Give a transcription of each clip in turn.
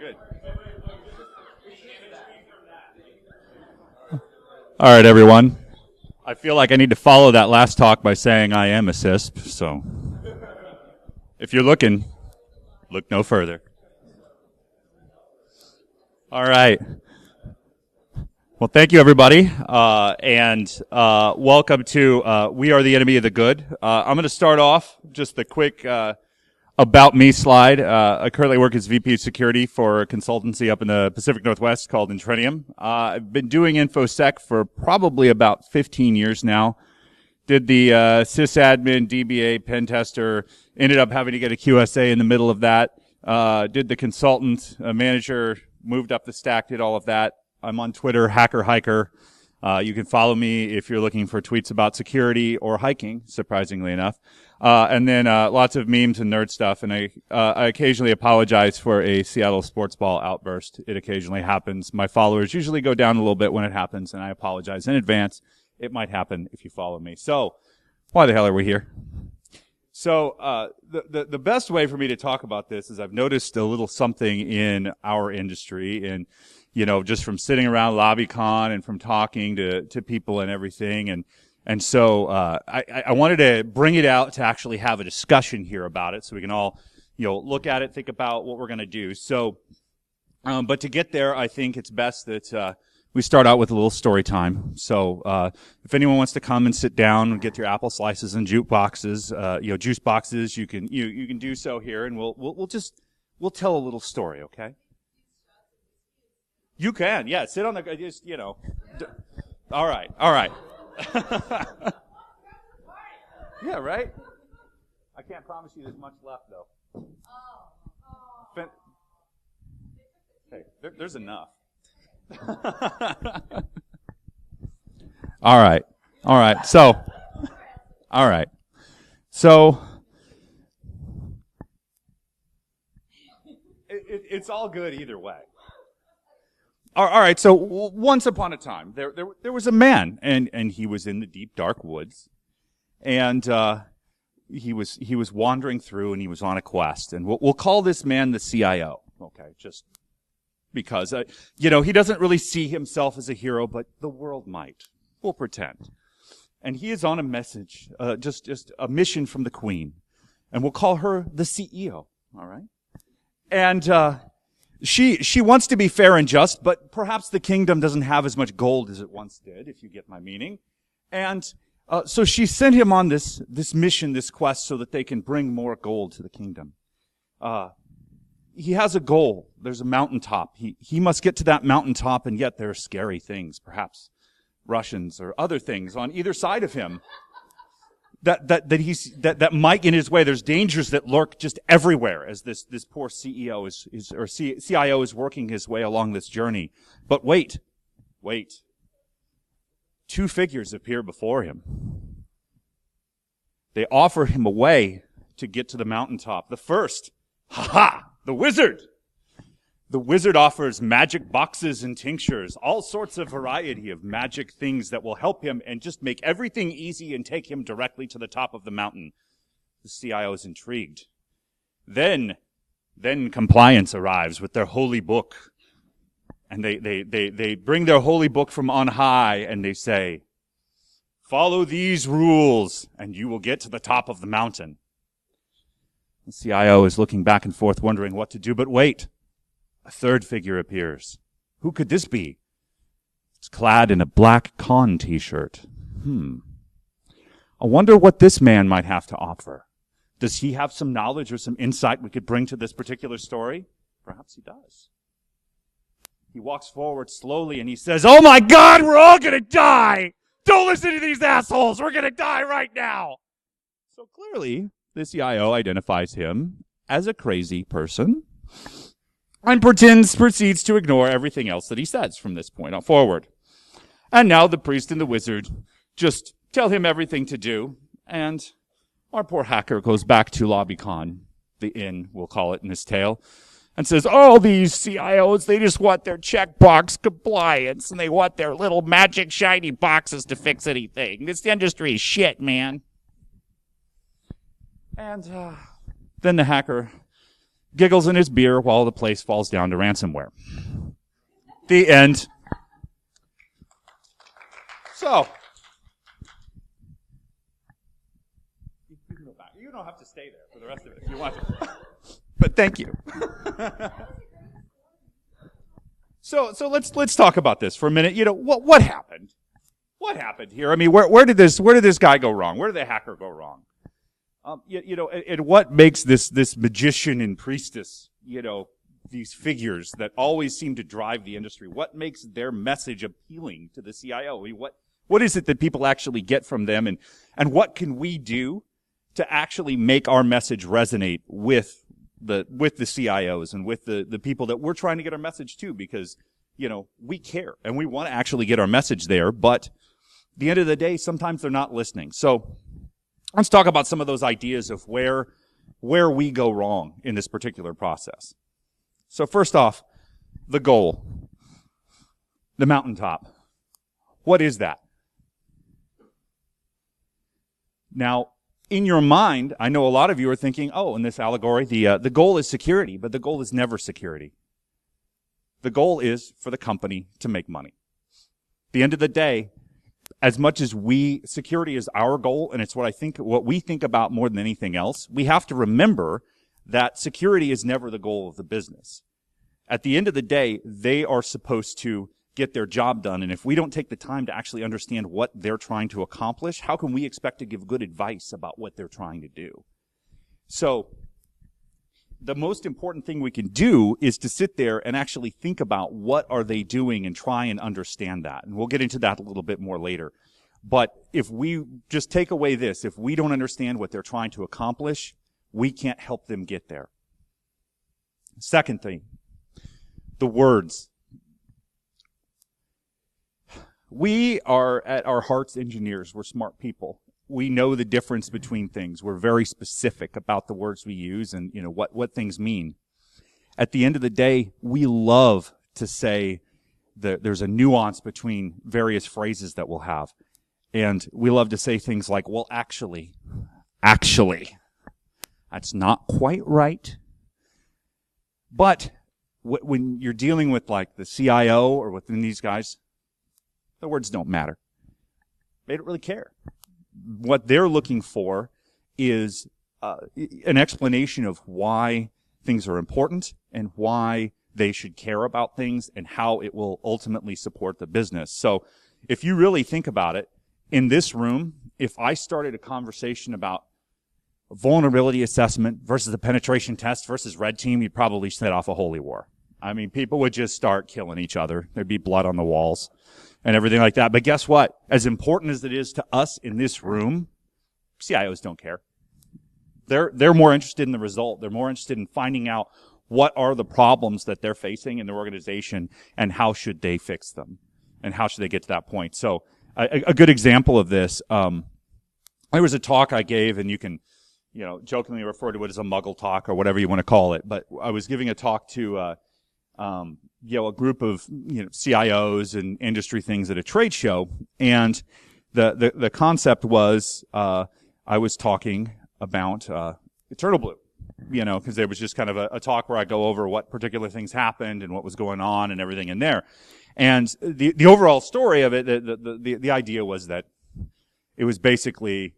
Good. All right, everyone. I feel like I need to follow that last talk by saying I am a CISP, so if you're looking, look no further. All right. Well, thank you, everybody, and welcome to We Are the Enemy of the Good. I'm going to start off just a quick about me slide. I currently work as VP of Security for a consultancy up in the Pacific Northwest called Intrinium. I've been doing InfoSec for probably about 15 years now. Did the sysadmin, DBA, pen tester, ended up having to get a QSA in the middle of that. Did the consultant, manager, moved up the stack, did all of that. I'm on Twitter, Hacker Hiker. You can follow me if you're looking for tweets about security or hiking, surprisingly enough. And then lots of memes and nerd stuff. And I occasionally apologize for a Seattle sports ball outburst. It occasionally happens. My followers usually go down a little bit when it happens, and I apologize in advance. It might happen if you follow me. So, why the hell are we here? So, the best way for me to talk about this is I've noticed a little something in our industry, and you know, just from sitting around LobbyCon and from talking to people and everything, and so I wanted to bring it out to actually have a discussion here about it, so we can all, you know, look at it, think about what we're going to do. So, but to get there, I think it's best that we start out with a little story time. So, if anyone wants to come and sit down and get your apple slices and juice boxes, juice boxes, you can do so here, and we'll tell a little story, okay? You can, yeah. Sit on the, just, you know. All right. Yeah, right? I can't promise you there's much left, though. Hey, there's enough. All right. So, it's all good either way. All right, so once upon a time, there was a man, and he was in the deep, dark woods, and he was wandering through, and he was on a quest, and we'll call this man the CIO, okay, just because, he doesn't really see himself as a hero, but the world might. We'll pretend. And he is on a message, just a mission from the Queen, and we'll call her the CEO, all right? And, She wants to be fair and just, but perhaps the kingdom doesn't have as much gold as it once did, if you get my meaning. And so she sent him on this mission, this quest, so that they can bring more gold to the kingdom. He has a goal. There's a mountaintop. He must get to that mountaintop, and yet there are scary things, perhaps Russians or other things on either side of him. That might get in his way. There's dangers that lurk just everywhere as this poor CEO CIO is working his way along this journey. But wait. Two figures appear before him. They offer him a way to get to the mountaintop. The first, the wizard. The wizard offers magic boxes and tinctures, all sorts of variety of magic things that will help him and just make everything easy and take him directly to the top of the mountain. The CIO is intrigued. Then compliance arrives with their holy book. And they bring their holy book from on high and they say, follow these rules and you will get to the top of the mountain. The CIO is looking back and forth wondering what to do, but wait. A third figure appears. Who could this be? It's clad in a black con t-shirt. I wonder what this man might have to offer. Does he have some knowledge or some insight we could bring to this particular story? Perhaps he does. He walks forward slowly and he says, "Oh my God, we're all gonna die! Don't listen to these assholes! We're gonna die right now!" So clearly, the CIO identifies him as a crazy person and proceeds to ignore everything else that he says from this point on forward. And now the priest and the wizard just tell him everything to do, and our poor hacker goes back to LobbyCon, the inn, we'll call it in this tale, and says, "Oh, these CIOs, they just want their checkbox compliance, and they want their little magic shiny boxes to fix anything. This industry is shit, man." And then the hacker giggles in his beer while the place falls down to ransomware. The end. So, you don't have to stay there for the rest of it if you want to. But thank you. So let's talk about this for a minute. You know, what happened? What happened here? I mean, where did this guy go wrong? Where did the hacker go wrong? And what makes this magician and priestess, these figures that always seem to drive the industry, what makes their message appealing to the CIO? I mean, what is it that people actually get from them, and what can we do to actually make our message resonate with the CIOs and with the people that we're trying to get our message to? Because, we care and we want to actually get our message there, but at the end of the day, sometimes they're not listening. So let's talk about some of those ideas of where we go wrong in this particular process. So first off, the goal, the mountaintop. What is that? Now, in your mind, I know a lot of you are thinking, in this allegory, the goal is security, but the goal is never security. The goal is for the company to make money. At the end of the day, as much as security is our goal, and it's what we think about more than anything else, we have to remember that security is never the goal of the business. At the end of the day, they are supposed to get their job done, and if we don't take the time to actually understand what they're trying to accomplish, how can we expect to give good advice about what they're trying to do? So, the most important thing we can do is to sit there and actually think about what are they doing and try and understand that. And we'll get into that a little bit more later. But if we just take away this, if we don't understand what they're trying to accomplish, we can't help them get there. Second thing, the words. We are, at our hearts, engineers. We're smart people. We know the difference between things. We're very specific about the words we use and, what things mean. At the end of the day, we love to say that there's a nuance between various phrases that we'll have. And we love to say things like, well, actually, that's not quite right. But when you're dealing with like the CIO or within these guys, the words don't matter. They don't really care. What they're looking for is an explanation of why things are important and why they should care about things and how it will ultimately support the business. So if you really think about it, in this room, if I started a conversation about vulnerability assessment versus a penetration test versus red team, you'd probably set off a holy war. I mean, people would just start killing each other. There'd be blood on the walls and everything like that. But guess what? As important as it is to us in this room, CIOs don't care. They're more interested in the result. They're more interested in finding out what are the problems that they're facing in their organization and how should they fix them and how should they get to that point. So a good example of this, there was a talk I gave, and you can, jokingly refer to it as a muggle talk or whatever you want to call it. But I was giving a talk to, a group of, CIOs and industry things at a trade show. And the concept was, I was talking about, Eternal Blue, because there was just kind of a talk where I go over what particular things happened and what was going on and everything in there. And the overall story of it, the idea was that it was basically,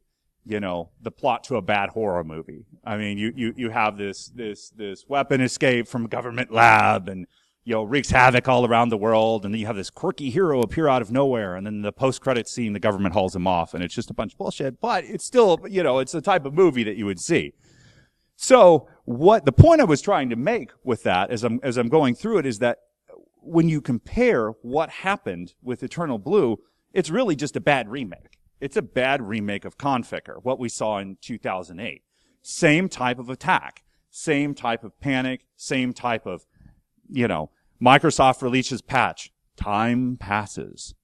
the plot to a bad horror movie. I mean, you have this weapon escape from a government lab and, wreaks havoc all around the world. And then you have this quirky hero appear out of nowhere. And then the post-credit scene, the government hauls him off. And it's just a bunch of bullshit. But it's still, it's the type of movie that you would see. So the point I was trying to make with that as I'm going through it is that when you compare what happened with Eternal Blue, it's really just a bad remake. It's a bad remake of Conficker, what we saw in 2008. Same type of attack, same type of panic, same type of, Microsoft releases patch. Time passes.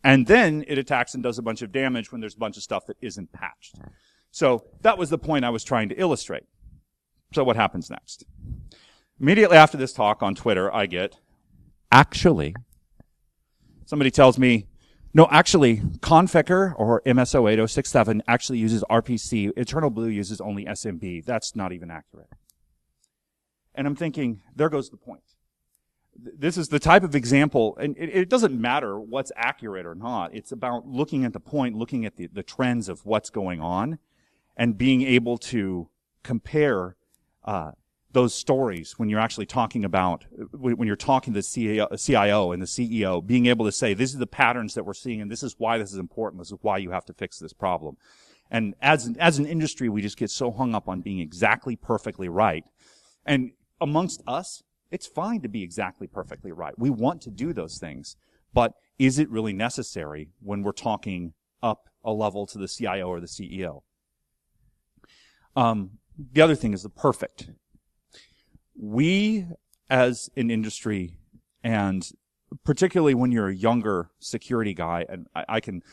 And then it attacks and does a bunch of damage when there's a bunch of stuff that isn't patched. So that was the point I was trying to illustrate. So what happens next? Immediately after this talk on Twitter, I get, actually, somebody tells me, no, actually, Conficker or MSO 8067 actually uses RPC. Eternal Blue uses only SMB. That's not even accurate. And I'm thinking, there goes the point. This is the type of example, and it doesn't matter what's accurate or not. It's about looking at the point, looking at the trends of what's going on, and being able to compare those stories when you're actually talking about, when you're talking to the CIO and the CEO, being able to say, these are the patterns that we're seeing, and this is why this is important, this is why you have to fix this problem. And as an industry, we just get so hung up on being exactly perfectly right. And amongst us, it's fine to be exactly perfectly right. We want to do those things. But is it really necessary when we're talking up a level to the CIO or the CEO? The other thing is the perfect. We, as an industry, and particularly when you're a younger security guy, and I can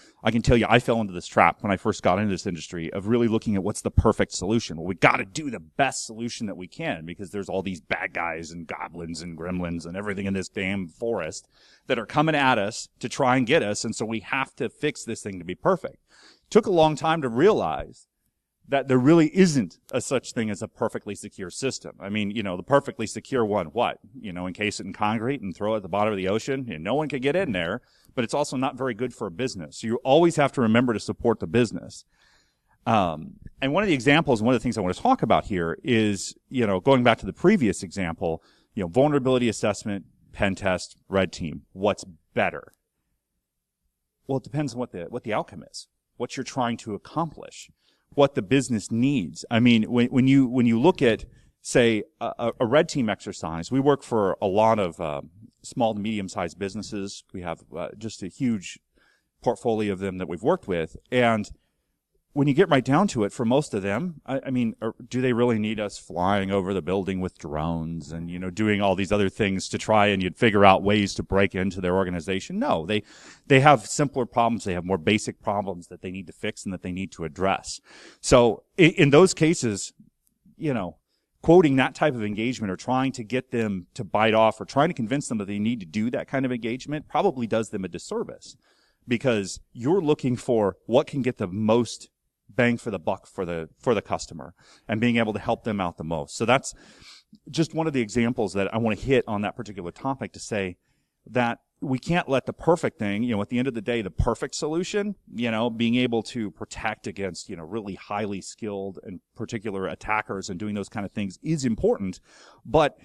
tell you, I fell into this trap when I first got into this industry of really looking at what's the perfect solution. Well, we got to do the best solution that we can because there's all these bad guys and goblins and gremlins and everything in this damn forest that are coming at us to try and get us, and so we have to fix this thing to be perfect. It took a long time to realize that there really isn't a such thing as a perfectly secure system. I mean, the perfectly secure one, what? Encase it in concrete and throw it at the bottom of the ocean, and no one could get in there, but it's also not very good for a business. So you always have to remember to support the business. And one of the examples, one of the things I want to talk about here is, going back to the previous example, vulnerability assessment, pen test, red team. What's better? Well, it depends on what the outcome is, what you're trying to accomplish, what the business needs. I mean, when you look at, say, a red team exercise, we work for a lot of small to medium-sized businesses. We have just a huge portfolio of them that we've worked with. And when you get right down to it, for most of them, I mean, do they really need us flying over the building with drones and, doing all these other things to try and you'd figure out ways to break into their organization? No, they have simpler problems. They have more basic problems that they need to fix and that they need to address. So in those cases, quoting that type of engagement or trying to get them to bite off or trying to convince them that they need to do that kind of engagement probably does them a disservice because you're looking for what can get the most bang for the buck for the customer and being able to help them out the most. So that's just one of the examples that I want to hit on that particular topic to say that we can't let the perfect thing, at the end of the day, the perfect solution, being able to protect against, really highly skilled and particular attackers and doing those kind of things is important, but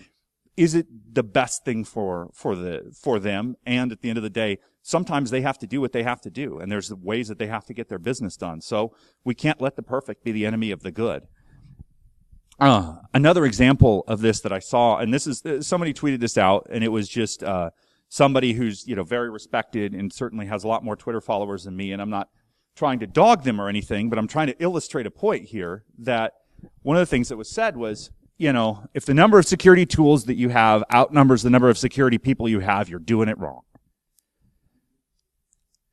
is it the best thing for them? And at the end of the day, sometimes they have to do what they have to do, and there's ways that they have to get their business done. So we can't let the perfect be the enemy of the good. Another example of this that I saw, and this is somebody tweeted this out, and it was just somebody who's very respected and certainly has a lot more Twitter followers than me. And I'm not trying to dog them or anything, but I'm trying to illustrate a point here that one of the things that was said was, if the number of security tools that you have outnumbers the number of security people you have, you're doing it wrong.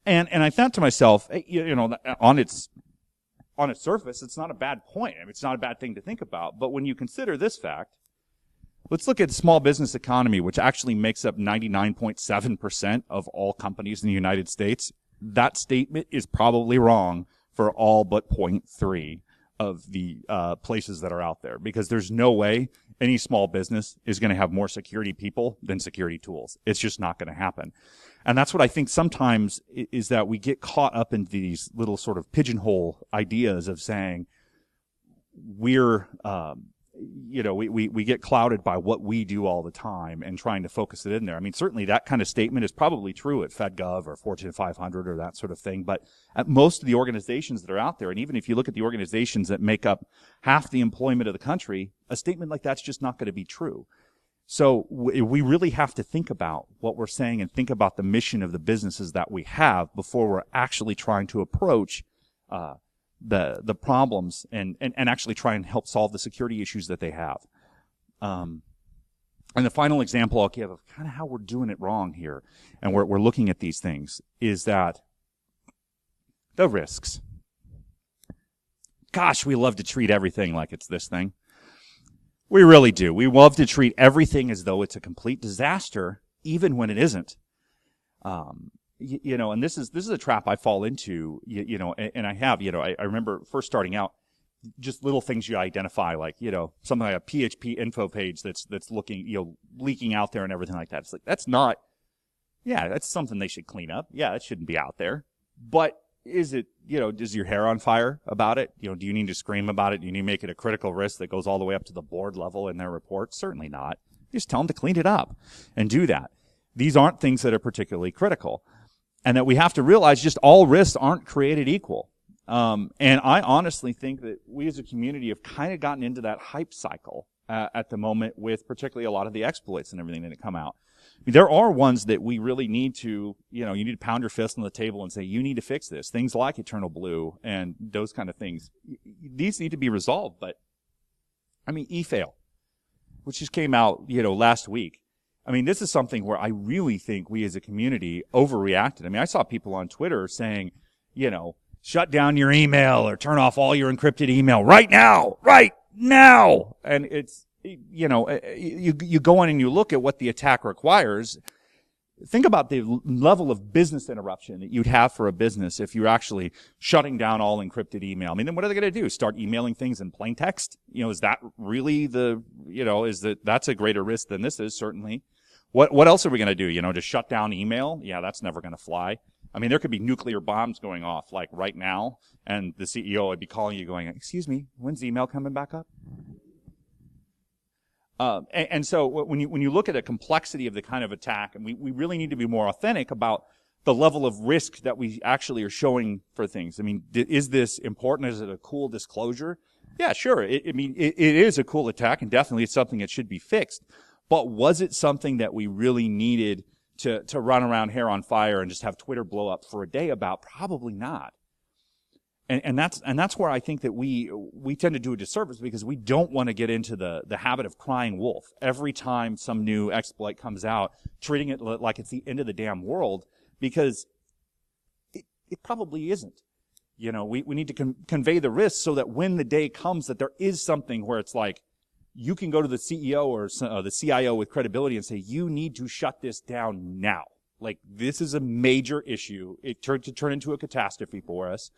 And I thought to myself, on its surface, it's not a bad point. I mean, it's not a bad thing to think about. But when you consider this fact, let's look at the small business economy, which actually makes up 99.7% of all companies in the United States. That statement is probably wrong for all but 0.3 of the places that are out there, because there's no way any small business is going to have more security people than security tools. It's just not going to happen. And that's what I think sometimes is that we get caught up in these little sort of pigeonhole ideas of saying we're, we get clouded by what we do all the time and trying to focus it in there. I mean, certainly that kind of statement is probably true at FedGov or Fortune 500 or that sort of thing. But at most of the organizations that are out there, and even if you look at the organizations that make up half the employment of the country, a statement like that's just not going to be true. So we really have to think about what we're saying and think about the mission of the businesses that we have before we're actually trying to approach the problems and actually try and help solve the security issues that they have. And the final example I'll give of kind of how we're doing it wrong here, and we're looking at these things, is that the risks. Gosh, we love to treat everything like it's this thing. We really do. We love to treat everything as though it's a complete disaster, even when it isn't. And this is a trap I fall into, and I have, I remember first starting out, just little things you identify, like, something like a PHP info page that's looking, leaking out there and everything like that. It's like, that's something they should clean up. Yeah, it shouldn't be out there. But is it, is your hair on fire about it? Do you need to scream about it? Do you need to make it a critical risk that goes all the way up to the board level in their report? Certainly not. Just tell them to clean it up and do that. These aren't things that are particularly critical. And that we have to realize just all risks aren't created equal. And I honestly think that we as a community have kind of gotten into that hype cycle at the moment with particularly a lot of the exploits and everything that come out. I mean, there are ones that we really need to, you need to pound your fist on the table and say, you need to fix this. Things like Eternal Blue and those kind of things. These need to be resolved. But, eFail, which just came out, last week. This is something where I really think we as a community overreacted. I saw people on Twitter saying, shut down your email or turn off all your encrypted email right now. And it's, you go in and you look at what the attack requires. Think about the level of business interruption that you'd have for a business if you're actually shutting down all encrypted email. Then what are they going to do? Start emailing things in plain text? Is that really that's a greater risk than this is, certainly. What else are we going to do? To shut down email? Yeah, that's never going to fly. There could be nuclear bombs going off like right now, and the CEO would be calling you going, excuse me, when's email coming back up? And so when you look at a complexity of the kind of attack, and we really need to be more authentic about the level of risk that we actually are showing for things. Is this important? Is it a cool disclosure? Yeah, sure. It is a cool attack, and definitely it's something that should be fixed. But was it something that we really needed to run around hair on fire and just have Twitter blow up for a day about? Probably not. And that's where I think that we tend to do a disservice, because we don't want to get into the habit of crying wolf every time some new exploit comes out, treating it like it's the end of the damn world, because it probably isn't. We need to convey the risk so that when the day comes that there is something where it's like, you can go to the CEO or the CIO with credibility and say, you need to shut this down now. Like, this is a major issue. It turned to turn into a catastrophe for us.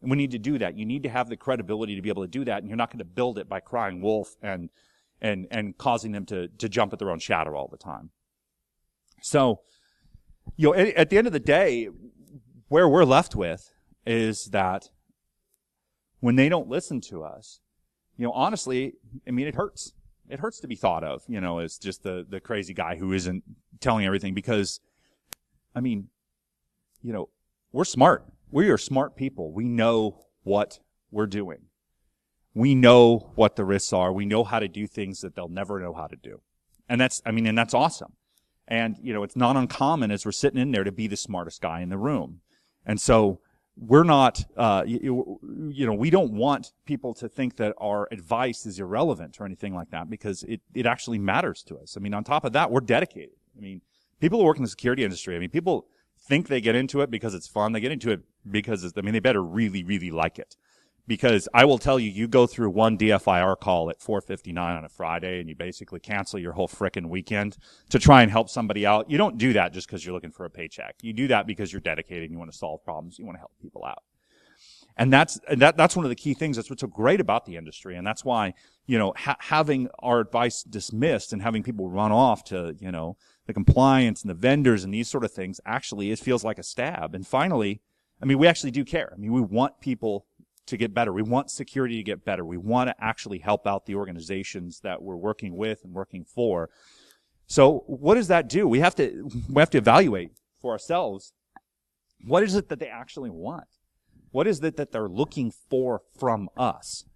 And we need to do that. You need to have the credibility to be able to do that, and you're not going to build it by crying wolf and causing them to jump at their own shadow all the time. So, at the end of the day, where we're left with is that when they don't listen to us, honestly, it hurts. It hurts to be thought of, as just the crazy guy who isn't telling everything, because, we're smart. We are smart people. We know what we're doing. We know what the risks are. We know how to do things that they'll never know how to do. And that's awesome. And, it's not uncommon as we're sitting in there to be the smartest guy in the room. And so we're not, we don't want people to think that our advice is irrelevant or anything like that, because it actually matters to us. On top of that, we're dedicated. People who work in the security industry, people think they get into it because it's fun. They get into it because they better really, really like it. Because I will tell you, you go through one DFIR call at 4:59 on a Friday and you basically cancel your whole frickin' weekend to try and help somebody out. You don't do that just because you're looking for a paycheck. You do that because you're dedicated and you want to solve problems. You want to help people out. And that's one of the key things. That's what's so great about the industry. And that's why, having our advice dismissed and having people run off to, the compliance and the vendors and these sort of things, actually, it feels like a stab. And finally, we actually do care. We want people to get better. We want security to get better. We want to actually help out the organizations that we're working with and working for. So what does that do? We have to evaluate for ourselves, what is it that they actually want? What is it that they're looking for from us?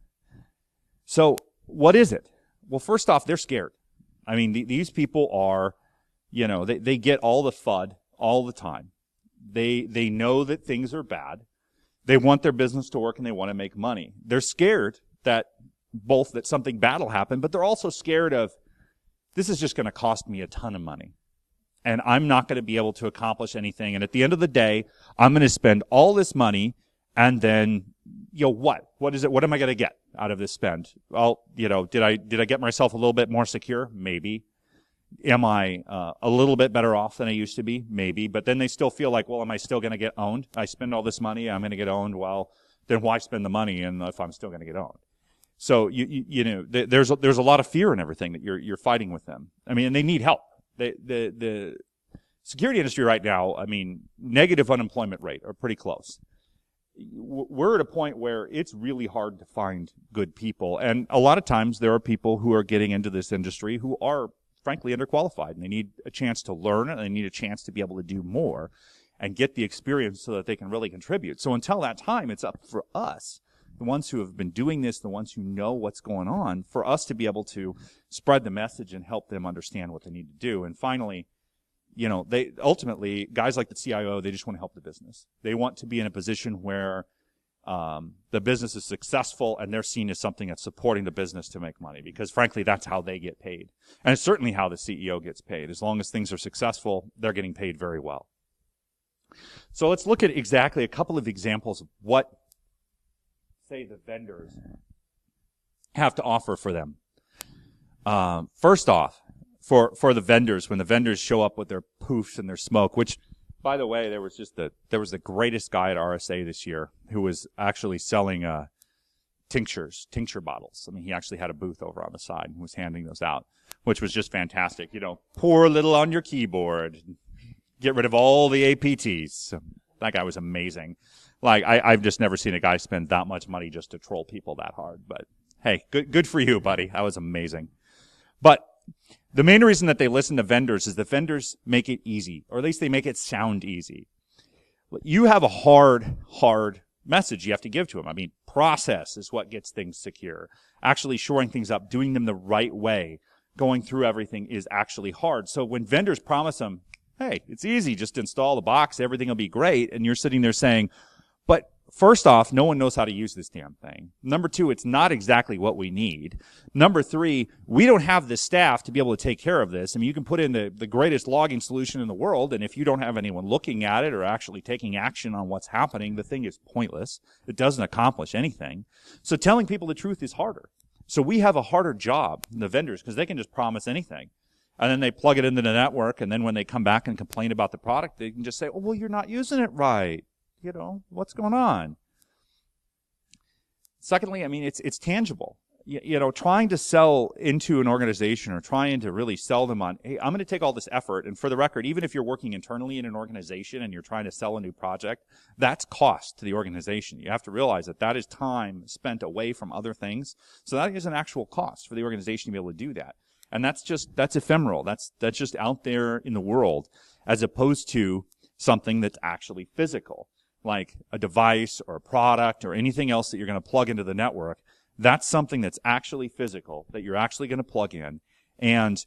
So what is it? Well, first off, they're scared. These people are, they get all the FUD all the time. They know that things are bad. They want their business to work and they want to make money. They're scared that something bad will happen, but they're also scared of, this is just going to cost me a ton of money. And I'm not going to be able to accomplish anything. And at the end of the day, I'm going to spend all this money, and then, what? What is it? What am I going to get out of this spend? Well, did I get myself a little bit more secure? Maybe. Am I a little bit better off than I used to be? Maybe. But then they still feel like, well, am I still going to get owned? I spend all this money, I'm going to get owned. Well, then why spend the money if I'm still going to get owned? So there's a lot of fear and everything that you're fighting with them. I mean, and they need help. The security industry right now, I mean, negative unemployment rate are pretty close. We're at a point where it's really hard to find good people. And a lot of times there are people who are getting into this industry who are frankly underqualified, and they need a chance to learn, and they need a chance to be able to do more and get the experience so that they can really contribute. So until that time, it's up for us, the ones who have been doing this, the ones who know what's going on, for us to be able to spread the message and help them understand what they need to do. And finally, they ultimately, guys like the CIO, they just want to help the business. They want to be in a position where the business is successful and they're seen as something that's supporting the business to make money, because frankly, that's how they get paid. And it's certainly how the CEO gets paid. As long as things are successful, they're getting paid very well. So let's look at exactly a couple of examples of what, say, the vendors have to offer for them. First off, for the vendors, when the vendors show up with their poofs and their smoke, which, by the way, there was the greatest guy at RSA this year who was actually selling tincture bottles. I mean, he actually had a booth over on the side and was handing those out, which was just fantastic. Pour a little on your keyboard, get rid of all the APTs. That guy was amazing. Like, I've just never seen a guy spend that much money just to troll people that hard. But hey, good for you, buddy. That was amazing. But the main reason that they listen to vendors is the vendors make it easy, or at least they make it sound easy. You have a hard message you have to give to them. I mean, process is what gets things secure. Actually shoring things up, doing them the right way, going through everything is actually hard. So when vendors promise them, hey, it's easy, just install the box, everything will be great, and you're sitting there saying, but first off, no one knows how to use this damn thing. Number two, it's not exactly what we need. Number three, we don't have the staff to be able to take care of this. I mean, you can put in the greatest logging solution in the world, and if you don't have anyone looking at it or actually taking action on what's happening, the thing is pointless. It doesn't accomplish anything. So telling people the truth is harder. So we have a harder job than the vendors, because they can just promise anything. And then they plug it into the network, and then when they come back and complain about the product, they can just say, oh, well, you're not using it right. What's going on? Secondly, I mean, it's tangible. Trying to sell into an organization or trying to really sell them on, hey, I'm going to take all this effort. And for the record, even if you're working internally in an organization and you're trying to sell a new project, that's cost to the organization. You have to realize that is time spent away from other things. So that is an actual cost for the organization to be able to do that. And that's ephemeral. That's just out there in the world, as opposed to something that's actually physical, like a device or a product or anything else that you're going to plug into the network. That's something that's actually physical, that you're actually going to plug in. And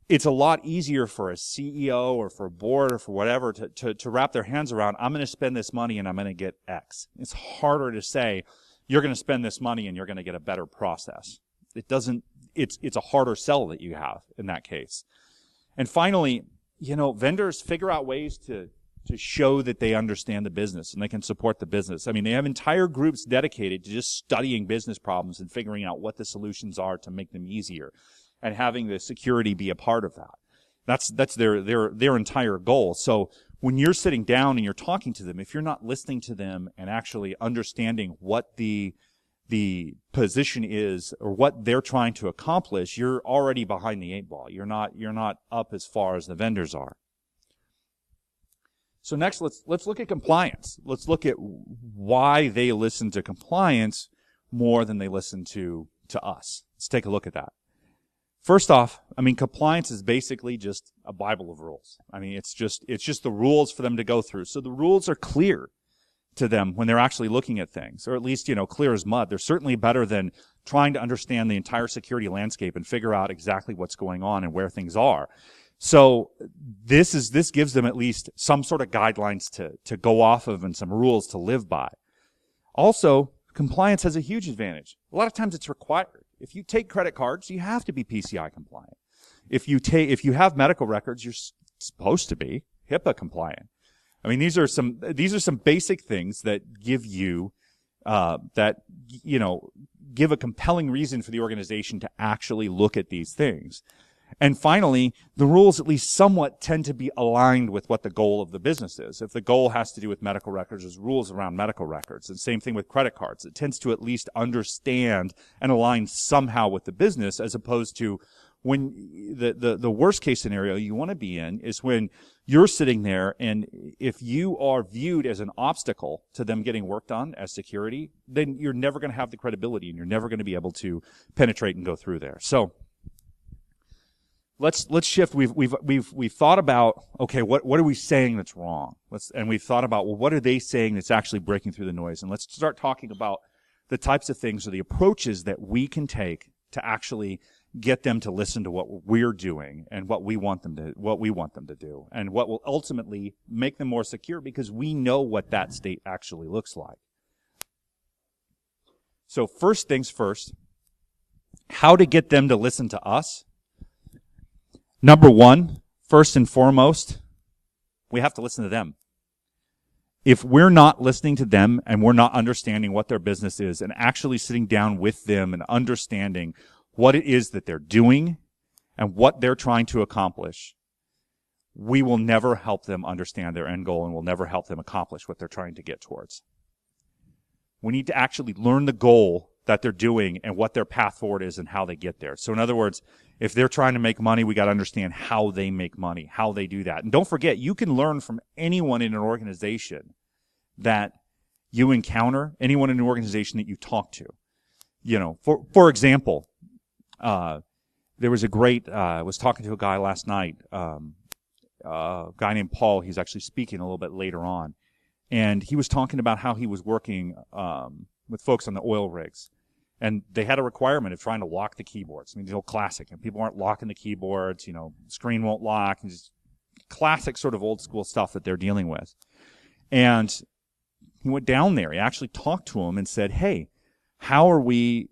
it's a lot easier for a CEO or for a board or for whatever to wrap their hands around, I'm going to spend this money and I'm going to get X. It's harder to say, you're going to spend this money and you're going to get a better process. It's a harder sell that you have in that case. And finally, vendors figure out ways to show that they understand the business and they can support the business. I mean, they have entire groups dedicated to just studying business problems and figuring out what the solutions are to make them easier, and having the security be a part of that. That's their entire goal. So when you're sitting down and you're talking to them, if you're not listening to them and actually understanding what the position is or what they're trying to accomplish, you're already behind the eight ball. You're not up as far as the vendors are. So next, let's look at compliance. Let's look at why they listen to compliance more than they listen to us. Let's take a look at that. First off, I mean, compliance is basically just a Bible of rules. I mean, it's just the rules for them to go through. So the rules are clear to them when they're actually looking at things, or at least, clear as mud. They're certainly better than trying to understand the entire security landscape and figure out exactly what's going on and where things are. So this gives them at least some sort of guidelines to go off of and some rules to live by. Also, compliance has a huge advantage. A lot of times it's required. If you take credit cards, you have to be PCI compliant. If you have medical records, you're supposed to be HIPAA compliant. I mean, these are some basic things that give you give a compelling reason for the organization to actually look at these things. And finally, the rules at least somewhat tend to be aligned with what the goal of the business is. If the goal has to do with medical records, there's rules around medical records. And same thing with credit cards. It tends to at least understand and align somehow with the business, as opposed to when the worst case scenario you want to be in is when you're sitting there, and if you are viewed as an obstacle to them getting work done as security, then you're never going to have the credibility, and you're never going to be able to penetrate and go through there. So let's shift. We've thought about, okay, what are we saying that's wrong? And we've thought about, well, what are they saying that's actually breaking through the noise? And let's start talking about the types of things or the approaches that we can take to actually get them to listen to what we're doing and what we want them to do, and what will ultimately make them more secure, because we know what that state actually looks like. So first things first, how to get them to listen to us. Number one, first and foremost, we have to listen to them. If we're not listening to them and we're not understanding what their business is and actually sitting down with them and understanding what it is that they're doing and what they're trying to accomplish, we will never help them understand their end goal, and will never help them accomplish what they're trying to get towards. We need to actually learn the goal that they're doing and what their path forward is and how they get there. So in other words, if they're trying to make money, we got to understand how they make money, how they do that. And don't forget, you can learn from anyone in an organization that you encounter, anyone in an organization that you talk to. You know, for example, there was a great, I was talking to a guy last night, a guy named Paul. He's actually speaking a little bit later on. And he was talking about how he was working with folks on the oil rigs. And they had a requirement of trying to lock the keyboards. I mean, the old classic. And people aren't locking the keyboards, you know, screen won't lock. And just classic sort of old school stuff that they're dealing with. And he went down there. He actually talked to him and said, hey, how are we,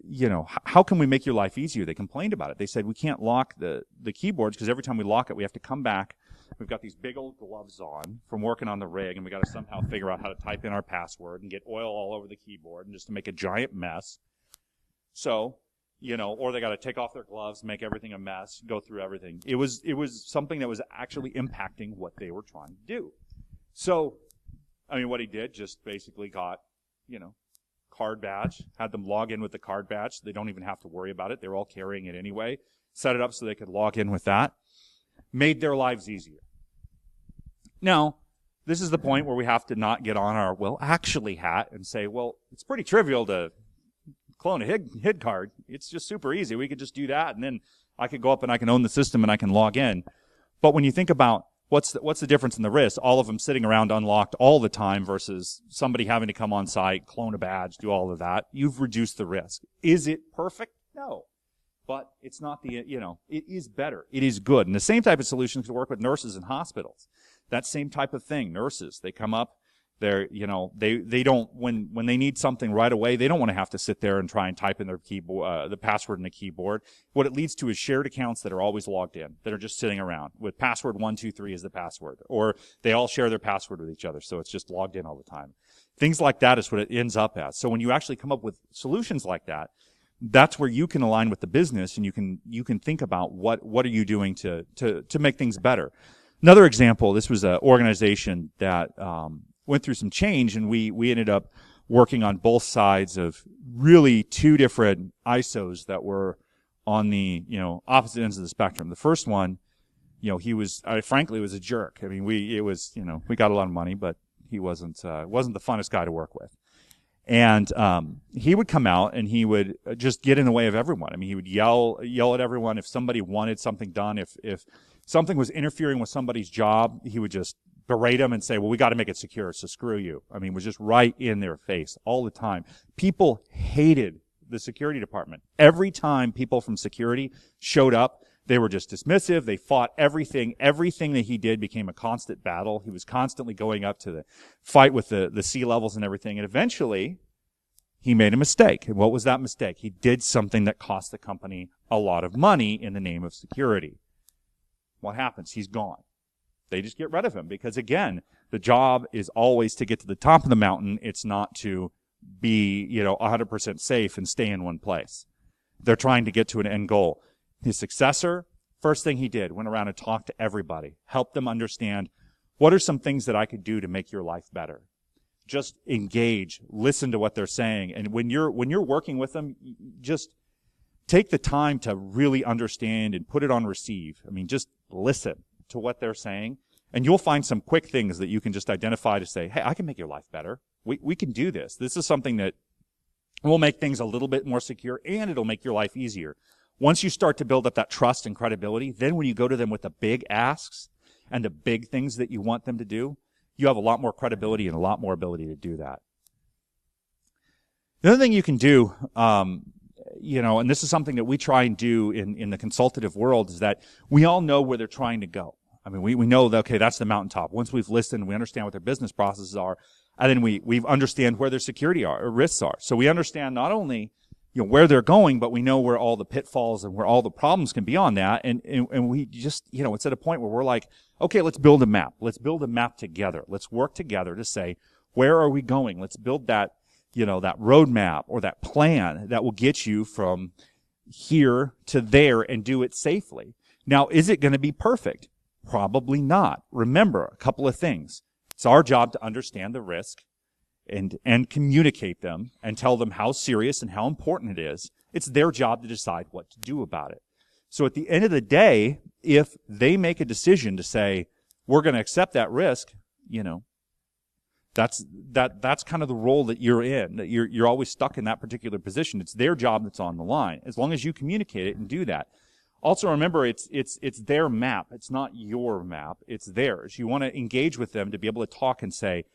you know, how can we make your life easier? They complained about it. They said, we can't lock the keyboards because every time we lock it, we have to come back. We've got these big old gloves on from working on the rig, and we got to somehow figure out how to type in our password and get oil all over the keyboard and just to make a giant mess. So, you know, or they got to take off their gloves, make everything a mess, go through everything. It was something that was actually impacting what they were trying to do. So, I mean, what he did, just basically got, you know, card badge, had them log in with the card badge so they don't even have to worry about it. They were all carrying it anyway. Set it up so they could log in with that. Made their lives easier. Now, this is the point where we have to not get on our well actually hat and say, well, it's pretty trivial to clone a HID card. It's just super easy. We could just do that, and then I could go up and I can own the system and I can log in. But when you think about what's the difference in the risk, all of them sitting around unlocked all the time versus somebody having to come on site, clone a badge, do all of that, you've reduced the risk. Is it perfect? No. But it's not the, you know, it is better. It is good. And the same type of solution could work with nurses in hospitals. That same type of thing. Nurses, they come up, they're, you know, they don't, when they need something right away, they don't want to have to sit there and try and type in their keyboard, the password in the keyboard. What it leads to is shared accounts that are always logged in, that are just sitting around with password 123 as the password. Or they all share their password with each other, so it's just logged in all the time. Things like that is what it ends up as. So when you actually come up with solutions like that, that's where you can align with the business, and you can think about what are you doing to make things better. Another example, this was an organization that went through some change, and we ended up working on both sides of really two different ISOs that were on the, you know, opposite ends of the spectrum. The first one, you know, he was frankly was a jerk. I mean, we got a lot of money, but he wasn't the funnest guy to work with. And he would come out and he would just get in the way of everyone. I mean, he would yell at everyone if somebody wanted something done. If something was interfering with somebody's job, he would just berate them and say, well, we got to make it secure, so screw you. I mean, it was just right in their face all the time. People hated the security department. Every time people from security showed up, they were just dismissive. They fought everything. Everything that he did became a constant battle. He was constantly going up to the fight with the sea levels and everything. And eventually, he made a mistake. And what was that mistake? He did something that cost the company a lot of money in the name of security. What happens? He's gone. They just get rid of him because, again, the job is always to get to the top of the mountain. It's not to be, 100% safe and stay in one place. They're trying to get to an end goal. His successor, first thing he did, went around and talked to everybody, helped them understand what are some things that I could do to make your life better. Just engage, listen to what they're saying, and when you're working with them, just take the time to really understand and put it on receive. I mean, just listen to what they're saying, and you'll find some quick things that you can just identify to say, hey, I can make your life better. We can do this. This is something that will make things a little bit more secure, and it'll make your life easier. Once you start to build up that trust and credibility, then when you go to them with the big asks and the big things that you want them to do, you have a lot more credibility and a lot more ability to do that. The other thing you can do, and this is something that we try and do in the consultative world, is that we all know where they're trying to go. I mean, we know that, okay, that's the mountaintop. Once we've listened, we understand what their business processes are, and then we understand where their security are, or risks are. So we understand not only where they're going, but we know where all the pitfalls and where all the problems can be on that. And we just, it's at a point where we're like, okay, let's build a map. Let's build a map together. Let's work together to say, where are we going? Let's build that, that roadmap or that plan that will get you from here to there and do it safely. Now, is it going to be perfect? Probably not. Remember a couple of things. It's our job to understand the risk and communicate them and tell them how serious and how important it is. It's their job to decide what to do about it. So at the end of the day, if they make a decision to say, we're going to accept that risk, that's kind of the role that you're in, that you're always stuck in that particular position. It's their job that's on the line, as long as you communicate it and do that. Also remember, it's their map. It's not your map. It's theirs. You want to engage with them to be able to talk and say,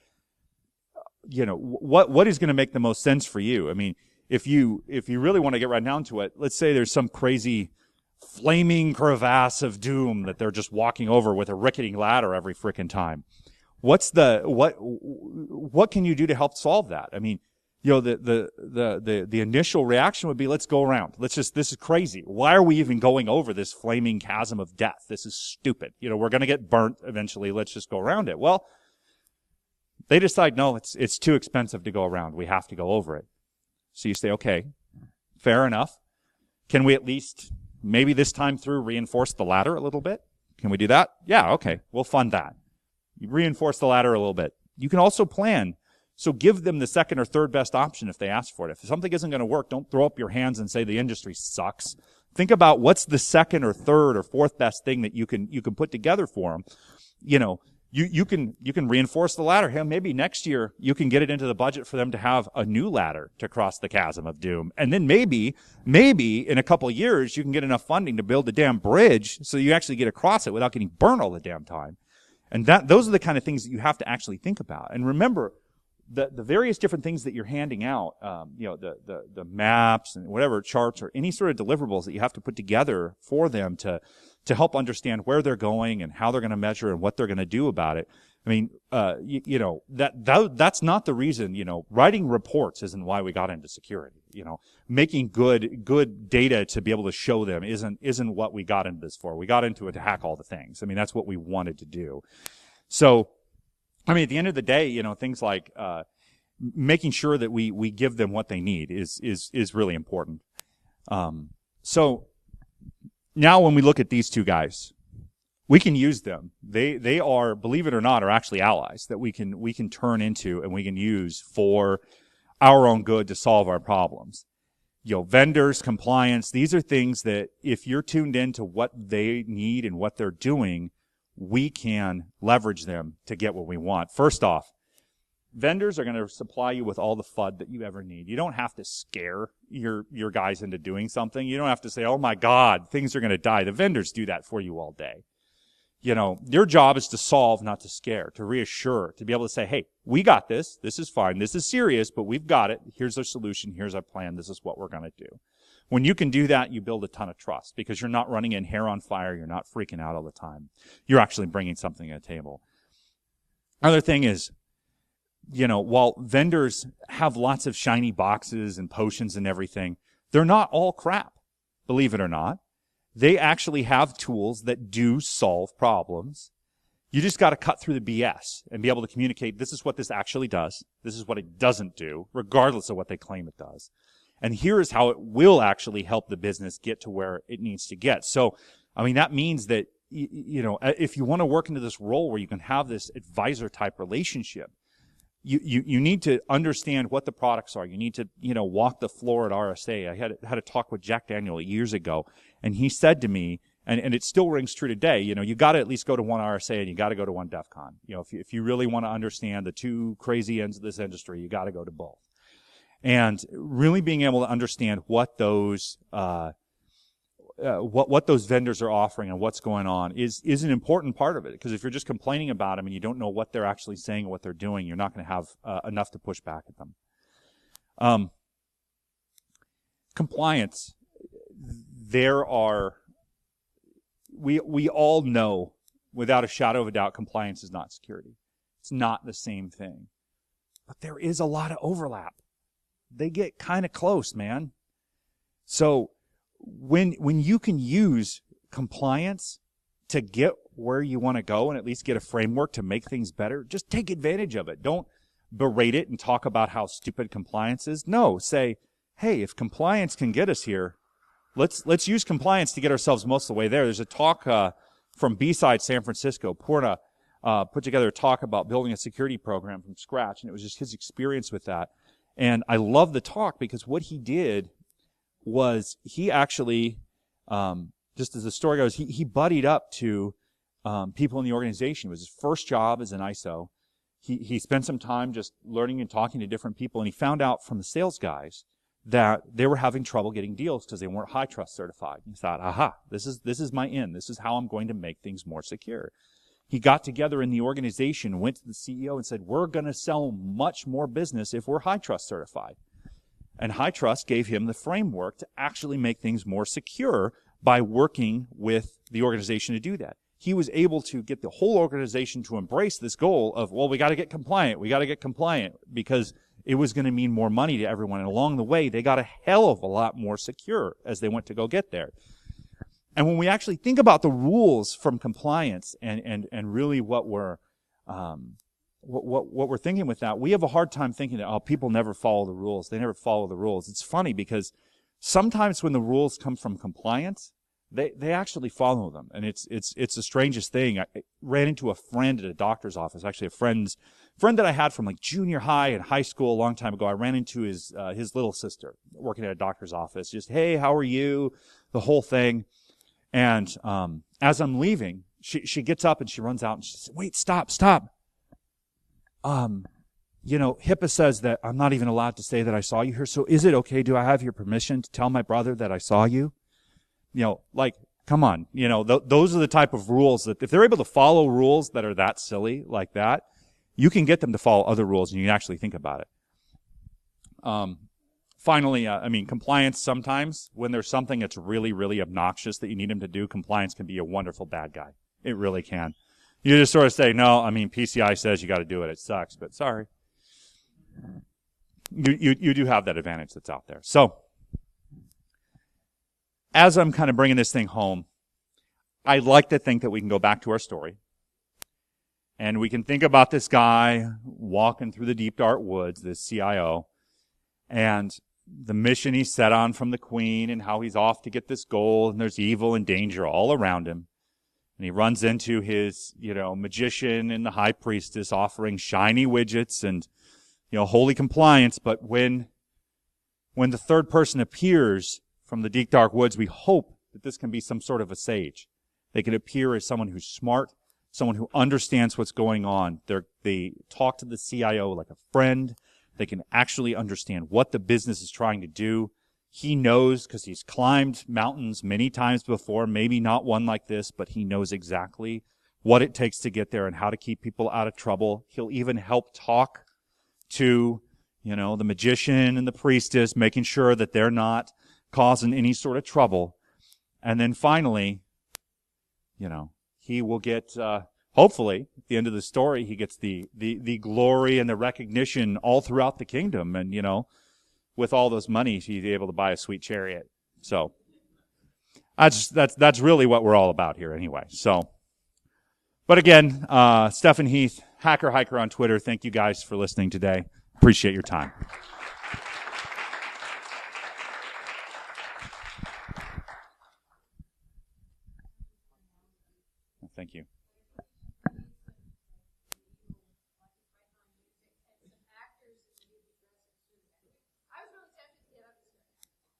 what is going to make the most sense for you? I mean, if you really want to get right down to it, let's say there's some crazy flaming crevasse of doom that they're just walking over with a rickety ladder every frickin' time. What can you do to help solve that? I mean, the initial reaction would be, let's go around. This is crazy. Why are we even going over this flaming chasm of death? This is stupid. We're going to get burnt eventually. Let's just go around it. Well, they decide, no, it's too expensive to go around. We have to go over it. So you say, okay, fair enough. Can we at least, maybe this time through, reinforce the ladder a little bit? Can we do that? Yeah, okay, we'll fund that. You reinforce the ladder a little bit. You can also plan. So give them the second or third best option if they ask for it. If something isn't going to work, don't throw up your hands and say the industry sucks. Think about what's the second or third or fourth best thing that you can put together for them. You can reinforce the ladder. Hey, maybe next year you can get it into the budget for them to have a new ladder to cross the chasm of doom. And then maybe in a couple of years you can get enough funding to build a damn bridge so you actually get across it without getting burned all the damn time. And those are the kind of things that you have to actually think about. And remember, the various different things that you're handing out, the maps and whatever charts or any sort of deliverables that you have to put together for them to help understand where they're going and how they're going to measure and what they're going to do about it. I mean, that's not the reason, writing reports isn't why we got into security. Making good data to be able to show them isn't what we got into this for. We got into it to hack all the things. I mean, that's what we wanted to do. So, I mean, at the end of the day, things like, making sure that we give them what they need is really important. So now when we look at these two guys, we can use them. They are, believe it or not, are actually allies that we can turn into and we can use for our own good to solve our problems. Vendors, compliance, these are things that if you're tuned into what they need and what they're doing, we can leverage them to get what we want. First off, vendors are going to supply you with all the FUD that you ever need. You don't have to scare your guys into doing something. You don't have to say, oh my God, things are going to die. The vendors do that for you all day. Your job is to solve, not to scare, to reassure, to be able to say, hey, we got this. This is fine. This is serious, but we've got it. Here's our solution. Here's our plan. This is what we're going to do. When you can do that, you build a ton of trust because you're not running in hair on fire. You're not freaking out all the time. You're actually bringing something to the table. Other thing is, while vendors have lots of shiny boxes and potions and everything, they're not all crap, believe it or not. They actually have tools that do solve problems. You just got to cut through the BS and be able to communicate, this is what this actually does. This is what it doesn't do, regardless of what they claim it does. And here is how it will actually help the business get to where it needs to get. So, I mean, that means that, if you want to work into this role where you can have this advisor type relationship, you need to understand what the products are. You need to, walk the floor at RSA. I had a talk with Jack Daniel years ago, and he said to me, and it still rings true today, you got to at least go to one RSA and you got to go to one DEF CON. If you really want to understand the two crazy ends of this industry, you got to go to both. And really being able to understand what those what those vendors are offering and what's going on is an important part of it. Because if you're just complaining about them and you don't know what they're actually saying or what they're doing, you're not going to have enough to push back at them. Compliance. We all know without a shadow of a doubt, compliance is not security. It's not the same thing. But there is a lot of overlap. They get kind of close, man. So when you can use compliance to get where you want to go and at least get a framework to make things better, just take advantage of it. Don't berate it and talk about how stupid compliance is. No, say, hey, if compliance can get us here, let's use compliance to get ourselves most of the way there. There's a talk from B-Side San Francisco. Purna put together a talk about building a security program from scratch, and it was just his experience with that. And I love the talk because what he did was he actually, just as the story goes, he buddied up to people in the organization. It was his first job as an ISO. He spent some time just learning and talking to different people, and he found out from the sales guys that they were having trouble getting deals because they weren't high trust certified. He thought, aha, this is my in. This is how I'm going to make things more secure. He got together in the organization, went to the CEO and said, we're going to sell much more business if we're high trust certified. And high trust gave him the framework to actually make things more secure by working with the organization to do that. He was able to get the whole organization to embrace this goal of, well, we got to get compliant. We got to get compliant because it was going to mean more money to everyone. And along the way, they got a hell of a lot more secure as they went to go get there. And when we actually think about the rules from compliance and really what we're thinking with that, we have a hard time thinking that, oh, people never follow the rules. They never follow the rules. It's funny because sometimes when the rules come from compliance, they actually follow them. And it's the strangest thing. I ran into a friend at a doctor's office, actually a friend that I had from like junior high and high school a long time ago. I ran into his little sister working at a doctor's office. Just, hey, how are you? The whole thing. And as I'm leaving, she gets up and she runs out and she says, wait, stop. HIPAA says that I'm not even allowed to say that I saw you here. So is it okay? Do I have your permission to tell my brother that I saw you? Come on. Those are the type of rules that if they're able to follow rules that are that silly like that, you can get them to follow other rules and you can actually think about it. Finally, compliance sometimes, when there's something that's really, really obnoxious that you need them to do, compliance can be a wonderful bad guy. It really can. You just sort of say, no, PCI says you got to do it. It sucks, but sorry. You do have that advantage that's out there. So, as I'm kind of bringing this thing home, I like to think that we can go back to our story. And we can think about this guy walking through the deep, dark woods, this CIO, and the mission he's set on from the queen and how he's off to get this goal, and there's evil and danger all around him. And he runs into his, magician and the high priestess offering shiny widgets and, holy compliance. But when the third person appears from the deep, dark woods, we hope that this can be some sort of a sage. They can appear as someone who's smart, someone who understands what's going on. They talk to the CIO like a friend. They can actually understand what the business is trying to do. He knows because he's climbed mountains many times before, maybe not one like this, but he knows exactly what it takes to get there and how to keep people out of trouble. He'll even help talk to, the magician and the priestess, making sure that they're not causing any sort of trouble. And then finally, he will get, hopefully, at the end of the story, he gets the glory and the recognition all throughout the kingdom. And, with all those money, he's able to buy a sweet chariot. So, that's really what we're all about here anyway. So, but again, Stephen Heath, Hacker Hiker on Twitter, thank you guys for listening today. Appreciate your time. Thank you.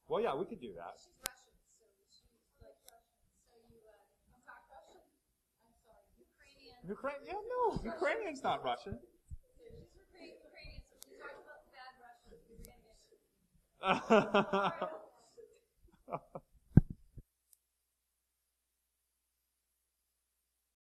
Well, yeah, we could do that. She's Russian, so she's like Russian. So you talk Russian? I'm sorry, Ukrainian. Yeah, no, Ukrainian's not Russian. So she's Ukrainian, so she talks about bad Russians because you're going to get